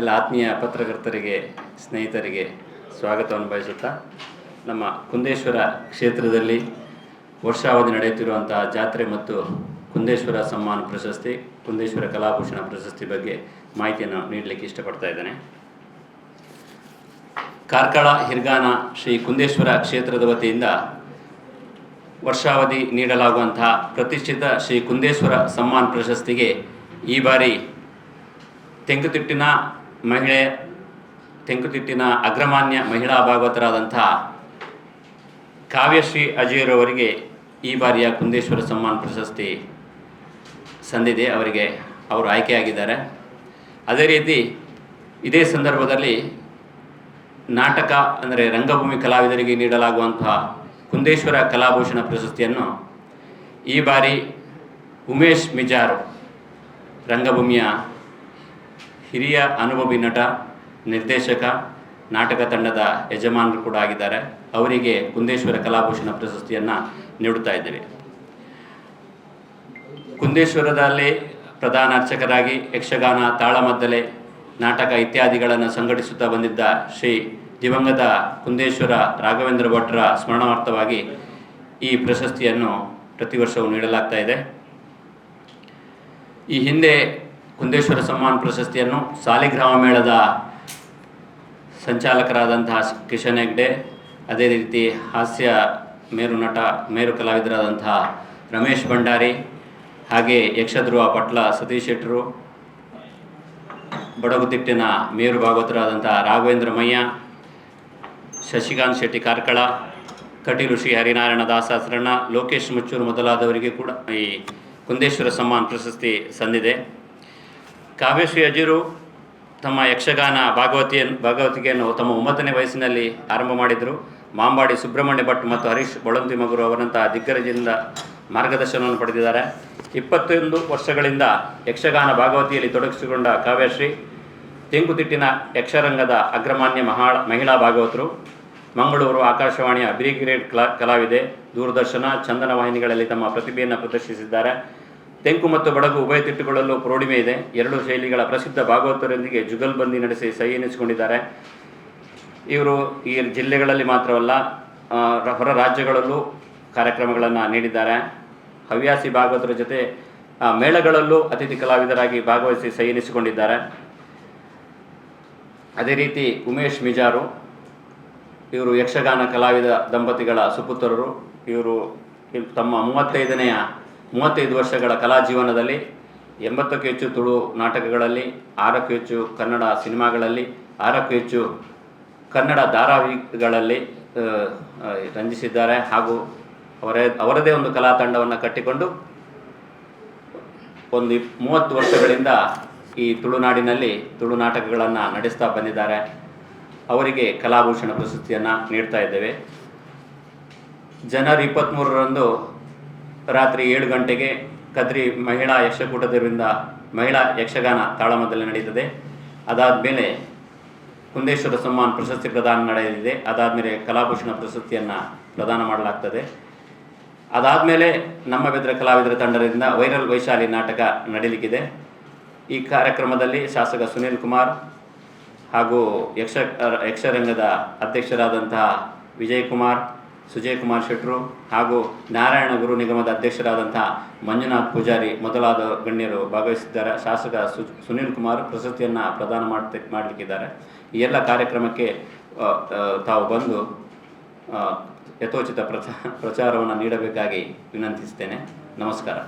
ಎಲ್ಲ ಆತ್ಮೀಯ ಪತ್ರಕರ್ತರಿಗೆ ಸ್ನೇಹಿತರಿಗೆ ಸ್ವಾಗತವನ್ನು ಬಯಸುತ್ತಾ, ನಮ್ಮ ಕುಂದೇಶ್ವರ ಕ್ಷೇತ್ರದಲ್ಲಿ ವರ್ಷಾವಧಿ ನಡೆಯುತ್ತಿರುವಂಥ ಜಾತ್ರೆ ಮತ್ತು ಕುಂದೇಶ್ವರ ಸಮ್ಮಾನ ಪ್ರಶಸ್ತಿ, ಕುಂದೇಶ್ವರ ಕಲಾಭೂಷಣ ಪ್ರಶಸ್ತಿ ಬಗ್ಗೆ ಮಾಹಿತಿಯನ್ನು ನೀಡಲಿಕ್ಕೆ ಇಷ್ಟಪಡ್ತಾ ಇದ್ದೇನೆ. ಕಾರ್ಕಳ ಹಿರ್ಗಾನ ಶ್ರೀ ಕುಂದೇಶ್ವರ ಕ್ಷೇತ್ರದ ವತಿಯಿಂದ ವರ್ಷಾವಧಿ ನೀಡಲಾಗುವಂತಹ ಪ್ರತಿಷ್ಠಿತ ಶ್ರೀ ಕುಂದೇಶ್ವರ ಸಮ್ಮಾನ ಪ್ರಶಸ್ತಿಗೆ ಈ ಬಾರಿ ತೆಂಕುತಿಟ್ಟಿನ ಅಗ್ರಮಾನ್ಯ ಮಹಿಳಾ ಭಾಗವತರಾದಂಥ ಕಾವ್ಯಶ್ರೀ ಅಜೇರವರಿಗೆ ಈ ಬಾರಿಯ ಕುಂದೇಶ್ವರ ಸಮ್ಮಾನ ಪ್ರಶಸ್ತಿ ಸಂದಿದೆ. ಅವರು ಆಯ್ಕೆಯಾಗಿದ್ದಾರೆ. ಅದೇ ರೀತಿ ಇದೇ ಸಂದರ್ಭದಲ್ಲಿ ನಾಟಕ ಅಂದರೆ ರಂಗಭೂಮಿ ಕಲಾವಿದರಿಗೆ ನೀಡಲಾಗುವಂತಹ ಕುಂದೇಶ್ವರ ಕಲಾಭೂಷಣ ಪ್ರಶಸ್ತಿಯನ್ನು ಈ ಬಾರಿ ಉಮೇಶ್ ಮಿಜಾರು, ರಂಗಭೂಮಿಯ ಹಿರಿಯ ಅನುಭವಿ ನಟ, ನಿರ್ದೇಶಕ, ನಾಟಕ ತಂಡದ ಯಜಮಾನರು ಕೂಡ ಆಗಿದ್ದಾರೆ. ಅವರಿಗೆ ಕುಂದೇಶ್ವರ ಕಲಾಭೂಷಣ ಪ್ರಶಸ್ತಿಯನ್ನು ನೀಡುತ್ತಾ ಇದ್ದೇವೆ. ಕುಂದೇಶ್ವರದಲ್ಲಿ ಪ್ರಧಾನ ಅರ್ಚಕರಾಗಿ ಯಕ್ಷಗಾನ, ತಾಳಮದ್ದಲೆ, ನಾಟಕ ಇತ್ಯಾದಿಗಳನ್ನು ಸಂಘಟಿಸುತ್ತಾ ಬಂದಿದ್ದ ಶ್ರೀ ದಿವಂಗತ ಕುಂದೇಶ್ವರ ರಾಘವೇಂದ್ರ ಭಟ್ರ ಸ್ಮರಣಾರ್ಥವಾಗಿ ಈ ಪ್ರಶಸ್ತಿಯನ್ನು ಪ್ರತಿ ವರ್ಷವೂ ನೀಡಲಾಗ್ತಾ ಇದೆ. ಈ ಹಿಂದೆ ಕುಂದೇಶ್ವರ ಸಮ್ಮಾನ ಪ್ರಶಸ್ತಿಯನ್ನು ಸಾಲಿಗ್ರಾಮ ಮೇಳದ ಸಂಚಾಲಕರಾದಂತಹ ಕಿಶನ್ ಹೆಗ್ಡೆ, ಅದೇ ರೀತಿ ಹಾಸ್ಯ ಮೇರು ಕಲಾವಿದರಾದಂತಹ ರಮೇಶ್ ಭಂಡಾರಿ, ಹಾಗೆ ಯಕ್ಷಧ್ರುವ ಪಟ್ಲ ಸತೀಶ್ ಶೆಟ್ಟರು, ಬಡಗುತಿಟ್ಟಿನ ಮೇರು ಭಾಗವತರಾದಂಥ ರಾಘವೇಂದ್ರ ಮಯ್ಯ, ಶಶಿಕಾಂತ್ ಶೆಟ್ಟಿ ಕಾರ್ಕಳ, ಕಟೀಲು ಶ್ರೀ ಹರಿನಾರಾಯಣ ದಾಸಾಸ್ರಣ್ಣ, ಲೋಕೇಶ್ ಮುಚ್ಚೂರು ಮೊದಲಾದವರಿಗೆ ಕೂಡ ಈ ಕುಂದೇಶ್ವರ ಸಮ್ಮಾನ ಪ್ರಶಸ್ತಿ ಸಂದಿದೆ. ಕಾವ್ಯಶ್ರೀ ಅಜೀರು ತಮ್ಮ ಯಕ್ಷಗಾನ ಭಾಗವತಿಕೆಯನ್ನು ತಮ್ಮ 9ನೇ ವಯಸ್ಸಿನಲ್ಲಿ ಆರಂಭ ಮಾಡಿದರು. ಮಾಂಬಾಡಿ ಸುಬ್ರಹ್ಮಣ್ಯ ಭಟ್ ಮತ್ತು ಹರೀಶ್ ಬೊಳಂತಿಮಗುರು ಅವರಂತಹ ದಿಗ್ಗಜರಿಂದ ಮಾರ್ಗದರ್ಶನವನ್ನು ಪಡೆದಿದ್ದಾರೆ. 21 ವರ್ಷಗಳಿಂದ ಯಕ್ಷಗಾನ ಭಾಗವತಿಯಲ್ಲಿ ತೊಡಗಿಸಿಕೊಂಡ ಕಾವ್ಯಶ್ರೀ ತೆಂಕುತಿಟ್ಟಿನ ಯಕ್ಷರಂಗದ ಅಗ್ರಮಾನ್ಯ ಮಹಿಳಾ ಭಾಗವತರು. ಮಂಗಳೂರು ಆಕಾಶವಾಣಿಯ ಬಿರಿಗಿರೇಡ್ ಕಲಾವಿದೆ. ದೂರದರ್ಶನ, ಚಂದನ ವಾಹಿನಿಗಳಲ್ಲಿ ತಮ್ಮ ಪ್ರತಿಭೆಯನ್ನು ಪ್ರದರ್ಶಿಸಿದ್ದಾರೆ. ತೆಂಕು ಮತ್ತು ಬಡಗು ಉಭಯ ತಿಟ್ಟುಗಳಲ್ಲೂ ಪ್ರೌಢಿಮೆ ಇದೆ. 2 ಶೈಲಿಗಳ ಪ್ರಸಿದ್ಧ ಭಾಗವತರೊಂದಿಗೆ ಜುಗಲ್ಬಂದಿ ನಡೆಸಿ ಸೈ ಎನಿಸಿಕೊಂಡಿದ್ದಾರೆ. ಇವರು ಈ ಜಿಲ್ಲೆಗಳಲ್ಲಿ ಮಾತ್ರವಲ್ಲ, ಹೊರ ರಾಜ್ಯಗಳಲ್ಲೂ ಕಾರ್ಯಕ್ರಮಗಳನ್ನು ನೀಡಿದ್ದಾರೆ. ಹವ್ಯಾಸಿ ಭಾಗವತರ ಜೊತೆ ಮೇಳಗಳಲ್ಲೂ ಅತಿಥಿ ಕಲಾವಿದರಾಗಿ ಭಾಗವಹಿಸಿ ಸೈ ಎನಿಸಿಕೊಂಡಿದ್ದಾರೆ. ಅದೇ ರೀತಿ ಉಮೇಶ್ ಮಿಜಾರು, ಇವರು ಯಕ್ಷಗಾನ ಕಲಾವಿದ ದಂಪತಿಗಳ ಸುಪುತ್ರರು. ಇವರು ತಮ್ಮ 35 ವರ್ಷಗಳ ಕಲಾ ಜೀವನದಲ್ಲಿ 80ಕ್ಕೂ ಹೆಚ್ಚು ತುಳು ನಾಟಕಗಳಲ್ಲಿ, 6ಕ್ಕೂ ಹೆಚ್ಚು ಕನ್ನಡ ಸಿನಿಮಾಗಳಲ್ಲಿ, 6ಕ್ಕೂ ಹೆಚ್ಚು ಕನ್ನಡ ಧಾರಾವಾಹಿಗಳಲ್ಲಿ ರಂಜಿಸಿದ್ದಾರೆ. ಹಾಗೂ ಅವರದೇ ಒಂದು ಕಲಾ ತಂಡವನ್ನು ಕಟ್ಟಿಕೊಂಡು ಒಂದು 30 ವರ್ಷಗಳಿಂದ ಈ ತುಳುನಾಡಿನಲ್ಲಿ ತುಳು ನಾಟಕಗಳನ್ನು ನಡೆಸ್ತಾ ಬಂದಿದ್ದಾರೆ. ಅವರಿಗೆ ಕಲಾಭೂಷಣ ಪ್ರಶಸ್ತಿಯನ್ನು ನೀಡ್ತಾ ಇದ್ದೇವೆ. ಜನವರಿ 23ರಂದು ರಾತ್ರಿ 7 ಗಂಟೆಗೆ ಕದ್ರಿ ಮಹಿಳಾ ಯಕ್ಷಕೂಟದಿಂದ ಮಹಿಳಾ ಯಕ್ಷಗಾನ ತಾಳಮದ್ದಲೆ ನಡೆಯುತ್ತದೆ. ಅದಾದಮೇಲೆ ಕುಂದೇಶ್ವರ ಸಮ್ಮಾನ ಪ್ರಶಸ್ತಿ ಪ್ರದಾನ ನಡೆಯಲಿದೆ. ಅದಾದಮೇಲೆ ಕಲಾಭೂಷಣ ಪ್ರಶಸ್ತಿಯನ್ನು ಪ್ರದಾನ ಮಾಡಲಾಗ್ತದೆ. ಅದಾದಮೇಲೆ ನಮ್ಮ ಬೆದ್ರ ಕಲಾವಿದರ ತಂಡದಿಂದ ವೈರಲ್ ವೈಶಾಲಿ ನಾಟಕ ನಡೆಯಲಿಕ್ಕಿದೆ. ಈ ಕಾರ್ಯಕ್ರಮದಲ್ಲಿ ಶಾಸಕ ಸುನೀಲ್ ಕುಮಾರ್ ಹಾಗೂ ಯಕ್ಷರಂಗದ ಅಧ್ಯಕ್ಷರಾದಂತಹ ವಿಜಯ್ ಕುಮಾರ್, ಸುಜಯ್ ಕುಮಾರ್ ಶೆಟ್ಟರು ಹಾಗೂ ನಾರಾಯಣ ಗುರು ನಿಗಮದ ಅಧ್ಯಕ್ಷರಾದಂತಹ ಮಂಜುನಾಥ್ ಪೂಜಾರಿ ಮೊದಲಾದ ಗಣ್ಯರು ಭಾಗವಹಿಸಿದ್ದಾರೆ. ಶಾಸಕ ಸುನೀಲ್ ಕುಮಾರ್ ಪ್ರಶಸ್ತಿಯನ್ನು ಪ್ರದಾನ ಮಾಡಲಿಕ್ಕಿದ್ದಾರೆ. ಈ ಎಲ್ಲ ಕಾರ್ಯಕ್ರಮಕ್ಕೆ ತಾವು ಬಂದು ಯಥೋಚಿತ ಪ್ರಚಾರವನ್ನು ನೀಡಬೇಕಾಗಿ ವಿನಂತಿಸ್ತೇನೆ. ನಮಸ್ಕಾರ.